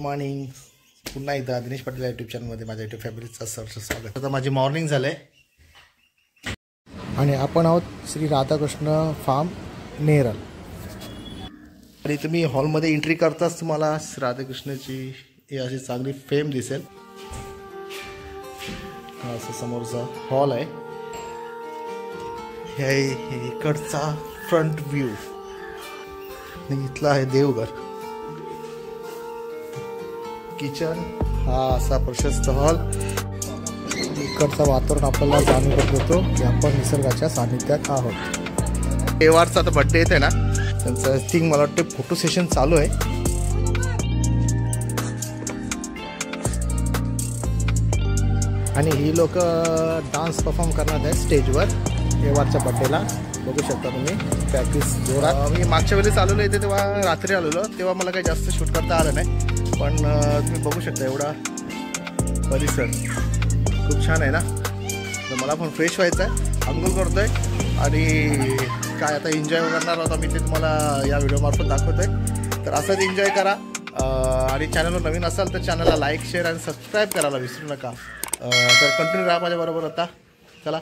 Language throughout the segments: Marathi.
मॉर्निंग. पुन्हा एकदा दिनेश पाटील यूट्यूब चॅनलमध्ये माझ्या यूट्यूब फॅमिलीचं सहर्ष स्वागत. आता माझी मॉर्निंग झालंय आणि आपण आहोत श्री राधाकृष्ण फार्म नेरळ. आणि तुम्ही हॉलमध्ये एंट्री करताच तुम्हाला राधाकृष्णाची ही अशी चांगली फेम दिसेल. हा असा समोरचा हॉल आहे. हे इकडचा फ्रंट व्ह्यू. इथला आहे देवघर. किचन हा असा प्रशस्त हॉल. इकडचं वातावरण आपल्याला जाणून देतो की आपण निसर्गाच्या सानिध्यात आहोत. देवारचा आता बड्डे येते ना, त्यांचं आय थिंक मला वाटतं फोटो सेशन चालू आहे. आणि ही लोक डान्स परफॉर्म करणार आहेत स्टेजवर देवारच्या बड्डेला. बघू शकता तुम्ही प्रॅक्टिस जोरात. मी मागच्या वेळेस आलेलो इथे तेव्हा रात्री आलेलो, तेव्हा मला काही जास्त शूट करता आलं नाही. पण तुम्ही बघू शकता एवढा परिसर खूप छान आहे ना. तर मला पण फ्रेश व्हायचं आहे, अंघोळ करतोय आणि काय आता एन्जॉय करणार आहोत आम्ही, ते तुम्हाला या व्हिडिओमार्फत दाखवतोय. तर असंच एन्जॉय करा. आणि चॅनलवर नवीन असाल तर चॅनलला लाईक शेअर आणि सबस्क्राईब करायला विसरू नका. तर कंटिन्यू राहा माझ्याबरोबर. आता चला.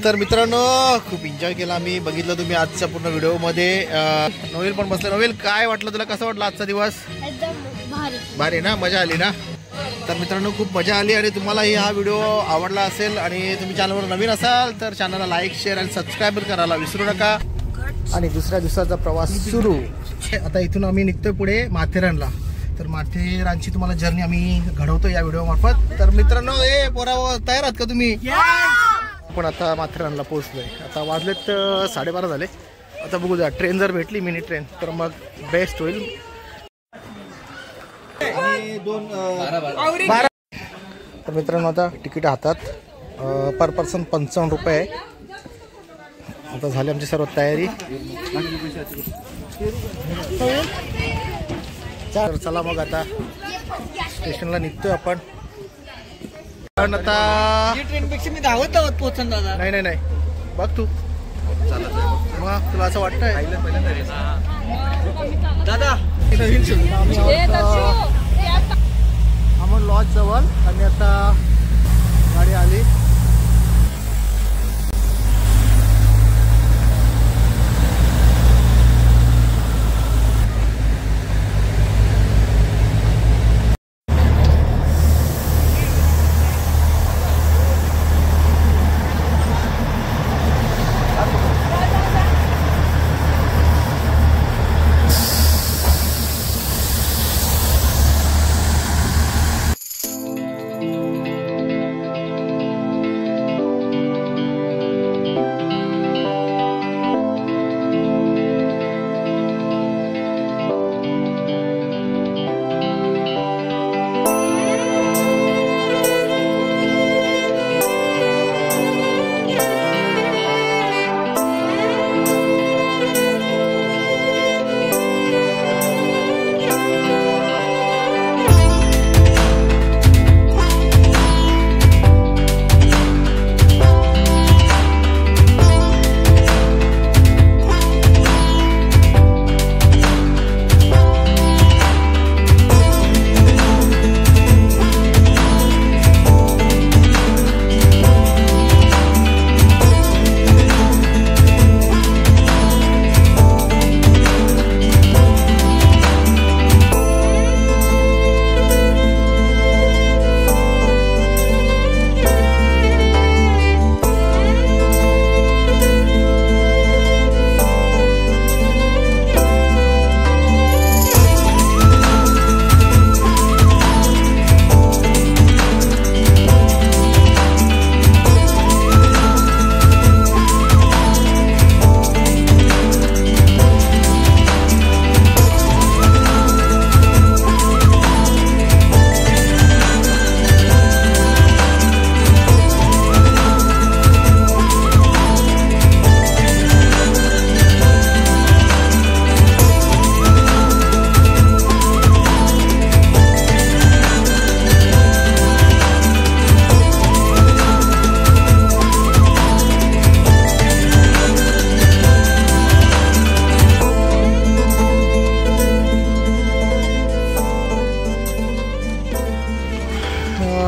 तर मित्रांनो खूप एन्जॉय केला आम्ही. बघितलं तुम्ही आजच्या पूर्ण व्हिडिओमध्ये. नोवेल पण बसला. नोवेल काय वाटलं तुला, कसं वाटलं आजचा दिवस? भारी ना, मजा आली ना. तर मित्रांनो खूप मजा आली आणि तुम्हालाही हा व्हिडिओ आवडला असेल आणि तुम्ही चॅनलवर नवीन असाल तर चॅनलला लाईक शेअर आणि सबस्क्राईब करायला विसरू नका. आणि दुसऱ्या दिवसाचा प्रवास सुरू. आता इथून आम्ही निघतोय पुढे माथेरानला. तर माथेरानची तुम्हाला जर्नी आम्ही घडवतो या व्हिडिओ मार्फत. तर मित्रांनो पोराव तयार आहात का तुम्ही? आपण आता माथेरानला पोहोचलोय. आता वाजलेत 12:30 झाले. आता बघू द्या, ट्रेन जर भेटली मिनी ट्रेन तर मग बेस्ट होईल. तर मित्रांनो आता तिकीट हातात. पर पर्सन 55 रुपये आहे. आता झाली आमची सर्व तयारी. तर चला मग आता स्टेशनला निघतोय आपण. पण आता ट्रेनपेक्षा मी धावत पोहोचन दादा. नाही बघ तू मग तुला असं वाटतंय दादा. आपण लॉज जवळ आणि आता गाडी आली.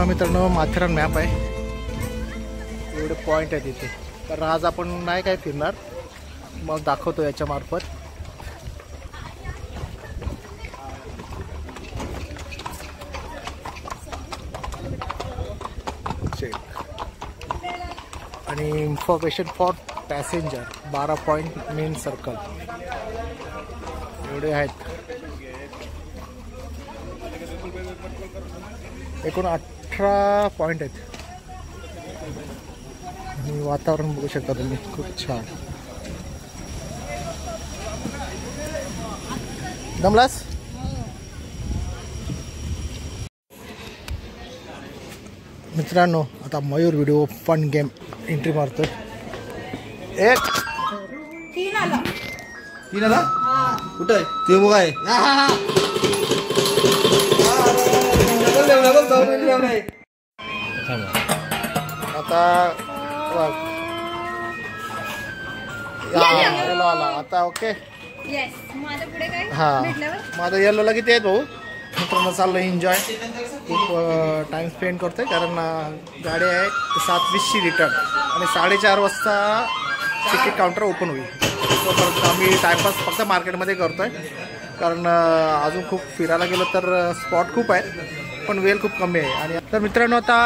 मित्रांनो माथेरान मॅप आहे, एवढे पॉईंट आहेत इथे. तर आज आपण नाही काय फिरणार, मग दाखवतो याच्या मार्फत. आणि information for passenger 12 point main circle एवढे आहेत. एकूण 18 पॉईंट आहेत. आणि वातावरण बघू शकता तुम्ही, खूप छान. दमलास? मित्रांनो आता Mayur video fun game entry मारतोय. एक 3 आला. कुठं आहे ते बघ आहे. आता येलो आला आता. ओके हा माझा येलोला किती आहेत भाऊ? मित्रांनो चाललं एन्जॉय, खूप टाइम स्पेंड करतोय कारण गाडी आहे 7:20ची रिटर्न आणि 4:30 वाजता तिकीट काउंटर ओपन होईल. तोपर्यंत आम्ही टाइमपास फक्त मार्केटमध्ये करतोय कारण अजून खूप फिरायला गेलो तर स्पॉट खूप आहेत पण वेळ खूप कमी आहे. आणि तर मित्रांनो आता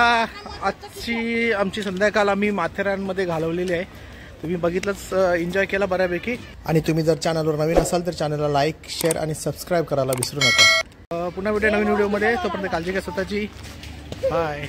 आमची संध्याकाळ आम्ही माथेरानमध्ये घालवलेली आहे. तुम्ही बघितलंच, एन्जॉय केला बऱ्यापैकी. आणि तुम्ही जर चॅनलवर नवीन असाल तर चॅनलला लाईक, शेअर आणि सबस्क्राईब करायला विसरू नका. पुन्हा भेटूया नवीन व्हिडिओमध्ये. तोपर्यंत काळजी घ्या स्वतःची. बाय.